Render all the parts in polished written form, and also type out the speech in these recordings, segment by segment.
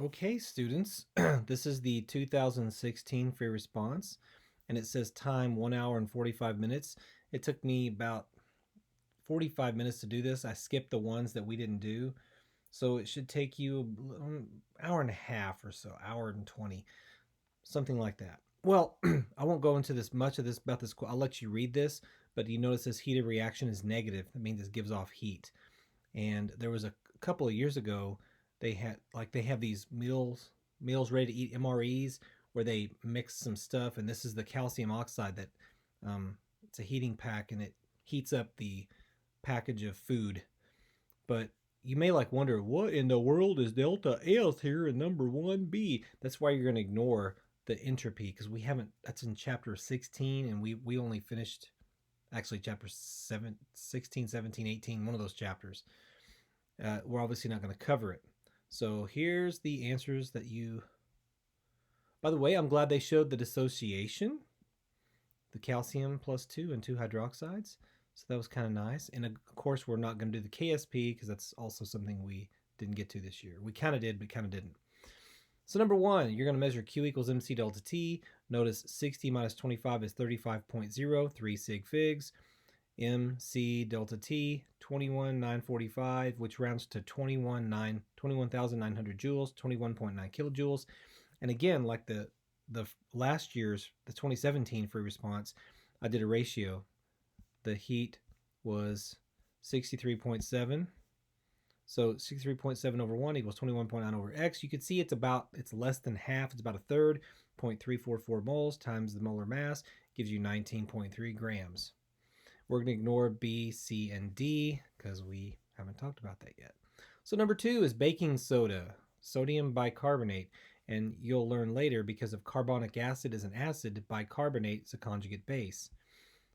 Okay, students, this is the 2016 free response, and it says time 1 hour and 45 minutes. It took me about 45 minutes to do this. I skipped the ones that we didn't do, so it should take you an hour and a half or so, hour and 20, something like that. Well, I won't go into this much of this about this. I'll let you read this, but you notice this heated reaction is negative. That means it gives off heat. And there was a couple of years ago, they have these meals ready to eat MREs where they mix some stuff, and this is the calcium oxide that it's a heating pack and it heats up the package of food. But you may wonder what in the world is delta S here in number 1B. That's why you're going to ignore the entropy because we haven't. That's in chapter 16, and we only finished actually chapter 7, 16, 17, 18, one of those chapters. We're obviously not going to cover it. So here's the answers that you. By the way, I'm glad they showed the dissociation, the calcium plus 2 and 2 hydroxides. So that was kind of nice. And of course, we're not going to do the KSP because that's also something we didn't get to this year. We kind of did, but kind of didn't. So number 1, you're going to measure Q equals MC delta T. Notice 60 minus 25 is 35.0, 3 sig figs. MC delta T, 21,945, which rounds to 21,900 joules, 21.9 kilojoules. And again, like the last year's, the 2017 free response, I did a ratio. The heat was 63.7. So 63.7 over 1 equals 21.9 over x. You can see it's less than half. It's about a third. 0.344 moles times the molar mass gives you 19.3 grams. We're going to ignore B, C, and D because we haven't talked about that yet. So number 2 is baking soda, sodium bicarbonate. And you'll learn later because if carbonic acid is an acid, bicarbonate is a conjugate base.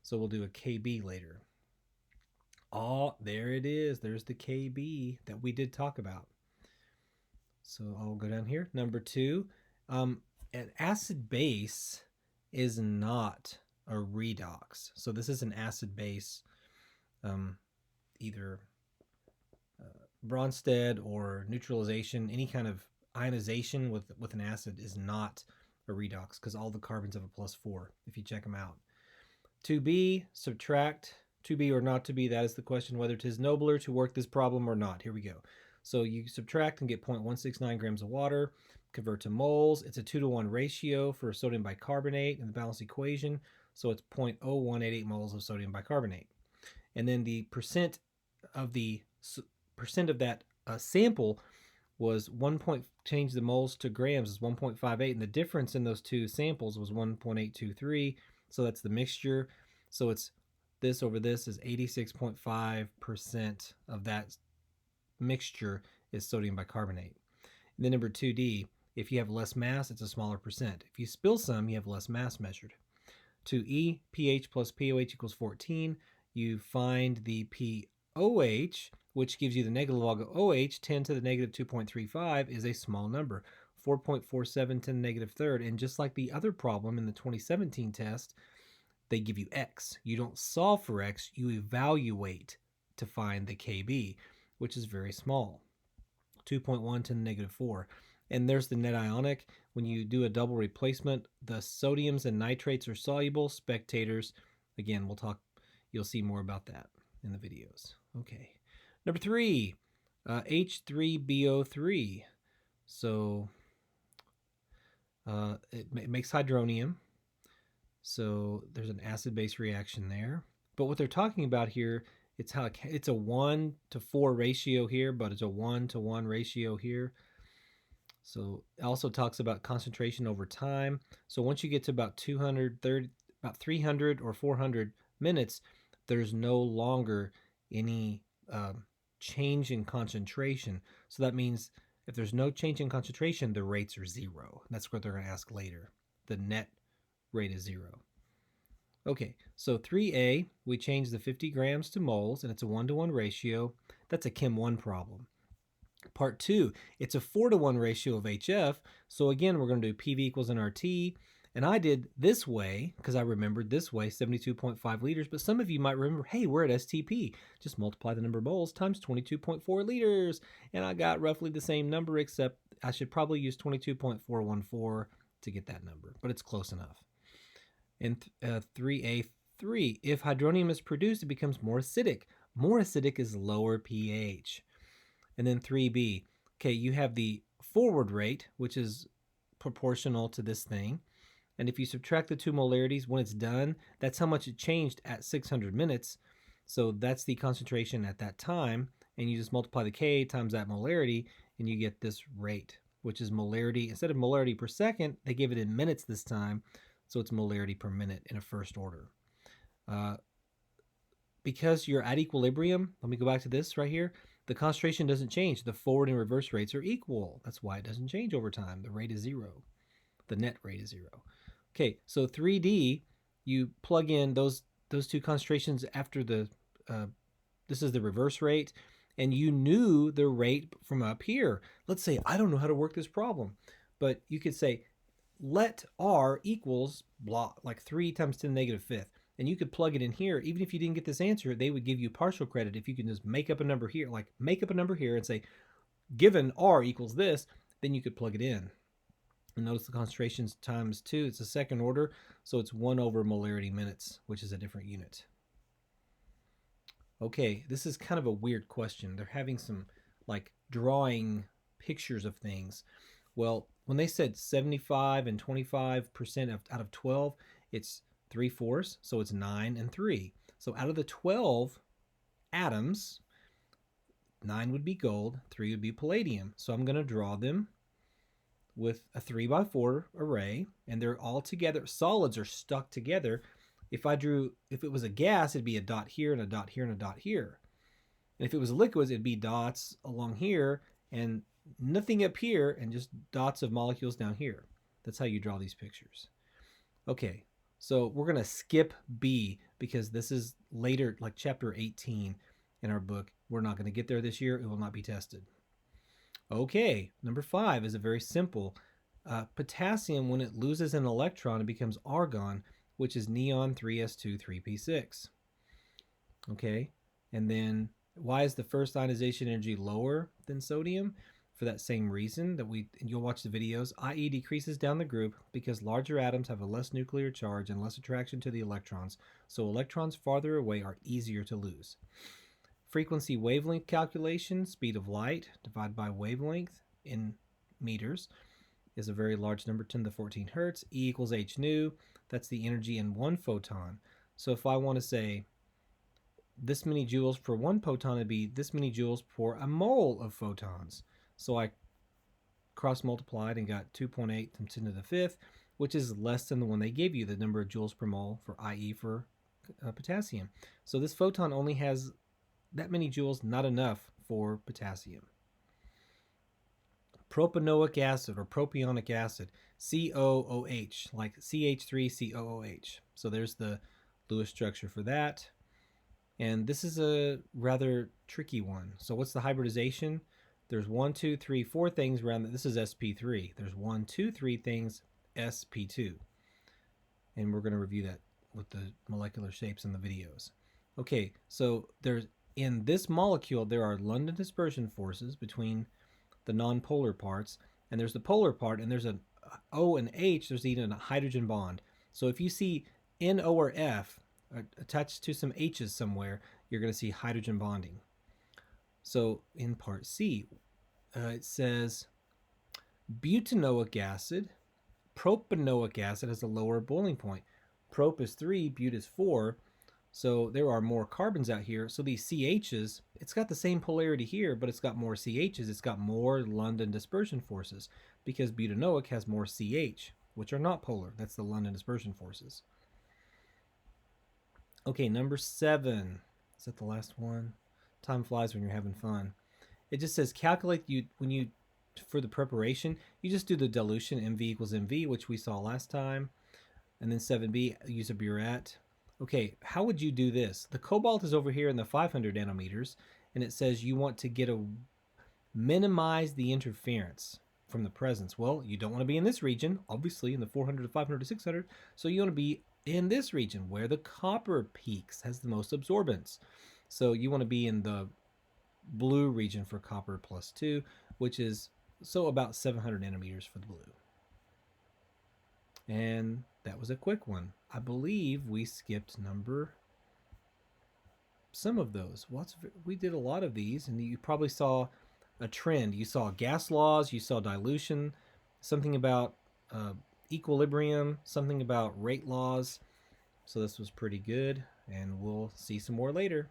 So we'll do a KB later. Oh, there it is. There's the KB that we did talk about. So I'll go down here. Number 2, an acid base is not a redox. So this is an acid base, either Bronsted or neutralization, any kind of ionization with an acid is not a redox because all the carbons have a +4 if you check them out. 2B, subtract 2B or not to be, that is the question, whether it is nobler to work this problem or not. Here we go. So you subtract and get 0.169 grams of water, convert to moles. It's a 2-to-1 ratio for sodium bicarbonate in the balanced equation. So it's 0.0188 moles of sodium bicarbonate. And then the percent of that sample was change the moles to grams is 1.58, and the difference in those two samples was 1.823. So that's the mixture. So it's this over this is 86.5% of that mixture is sodium bicarbonate. And then number 2D, if you have less mass, it's a smaller percent. If you spill some, you have less mass measured. 2E, pH plus POH equals 14. You find the POH, which gives you the negative log of OH, 10 to the negative 2.35 is a small number, 4.47 to the negative third. And just like the other problem in the 2017 test, they give you X. You don't solve for X, you evaluate to find the KB, which is very small, 2.1 to the negative 4. And there's the net ionic. When you do a double replacement, the sodiums and nitrates are soluble. Spectators, again, you'll see more about that in the videos. Okay. Number 3, H3BO3. So it makes hydronium. So there's an acid-base reaction there. But what they're talking about here, it's a 1-to-4 ratio here, but it's a 1-to-1 ratio here. So it also talks about concentration over time. So once you get to about 300 or 400 minutes, there's no longer any change in concentration. So that means if there's no change in concentration, the rates are 0. That's what they're going to ask later. The net rate is 0. Okay, so 3A, we change the 50 grams to moles, and it's a 1-to-1 ratio. That's a Chem 1 problem. Part 2, it's a 4-to-1 ratio of HF. So again, we're going to do PV equals nRT, And I did this way because I remembered this way, 72.5 liters. But some of you might remember, hey, we're at STP. Just multiply the number of moles times 22.4 liters. And I got roughly the same number, except I should probably use 22.414 to get that number. But it's close enough. And 3A3, if hydronium is produced, it becomes more acidic. More acidic is lower pH. And then 3B, okay, you have the forward rate, which is proportional to this thing. And if you subtract the two molarities when it's done, that's how much it changed at 600 minutes. So that's the concentration at that time. And you just multiply the K times that molarity, and you get this rate, which is molarity. Instead of molarity per second, they gave it in minutes this time. So it's molarity per minute in a first order. Because you're at equilibrium, let me go back to this right here. The concentration doesn't change. The forward and reverse rates are equal. That's why it doesn't change over time. The rate is 0. The net rate is 0. Okay, so 3D, you plug in those two concentrations after the, this is the reverse rate, and you knew the rate from up here. Let's say, I don't know how to work this problem, but you could say, let R equals blah, like 3 times 10 to the negative fifth. And you could plug it in here. Even if you didn't get this answer, they would give you partial credit if you can just make up a number here, like make up a number here and say, given R equals this, then you could plug it in. And notice the concentrations times 2, it's a second order, so it's 1 over molarity minutes, which is a different unit. Okay, this is kind of a weird question. They're having some like drawing pictures of things. Well, when they said 75 and 25% out of 12, it's 3/4, so it's 9 and 3. So out of the 12 atoms, 9 would be gold, 3 would be palladium. So I'm going to draw them with a 3x4 array, and they're all together. Solids are stuck together. If it was a gas, it'd be a dot here and a dot here and a dot here. And if it was liquids, it'd be dots along here and nothing up here and just dots of molecules down here. That's how you draw these pictures. Okay, so we're going to skip B because this is later, like chapter 18 in our book. We're not going to get there this year. It will not be tested. Okay, number 5 is a very simple. Potassium, when it loses an electron, it becomes argon, which is neon 3s2 3p6. Okay, and then why is the first ionization energy lower than sodium? For that same reason that you'll watch the videos, IE decreases down the group because larger atoms have a less nuclear charge and less attraction to the electrons, so electrons farther away are easier to lose. Frequency wavelength calculation, speed of light divided by wavelength in meters, is a very large number, 10 to the 14 hertz. E equals h nu. That's the energy in one photon. So if I want to say this many joules per one photon, it'd be this many joules per a mole of photons. So I cross multiplied and got 2.8 times 10 to the fifth, which is less than the one they gave you, the number of joules per mole for IE for potassium. So this photon only has that many joules, not enough for potassium. Propanoic acid or propionic acid, COOH, like CH3COOH. So there's the Lewis structure for that. And this is a rather tricky one. So what's the hybridization? There's 1, 2, 3, 4 things around that. This is sp3. There's 1, 2, 3 things sp2. And we're going to review that with the molecular shapes in the videos. Okay, so in this molecule, there are London dispersion forces between the nonpolar parts, and there's the polar part, and there's an O and H, there's even a hydrogen bond. So if you see NO or F attached to some H's somewhere, you're going to see hydrogen bonding. So in part C, it says butanoic acid, propanoic acid has a lower boiling point. Prop is 3, but is 4. So there are more carbons out here. So these CHs, it's got the same polarity here, but it's got more CHs. It's got more London dispersion forces because butanoic has more CH, which are not polar. That's the London dispersion forces. Okay, number 7. Is that the last one? Time flies when you're having fun. It just says calculate for the preparation, you just do the dilution, MV equals MV, which we saw last time. And then 7B, use a burette. Okay, how would you do this? The cobalt is over here in the 500 nanometers, and it says you want to minimize the interference. from the presence. Well, you don't want to be in this region, obviously in the 400 to 500 to 600. So you want to be in this region where the copper peaks, has the most absorbance. So you want to be in the blue region for copper +2, which is so about 700 nanometers for the blue. And that was a quick one. I believe we skipped some of those. We did a lot of these, and you probably saw a trend. You saw gas laws, you saw dilution, something about equilibrium, something about rate laws. So this was pretty good, and we'll see some more later.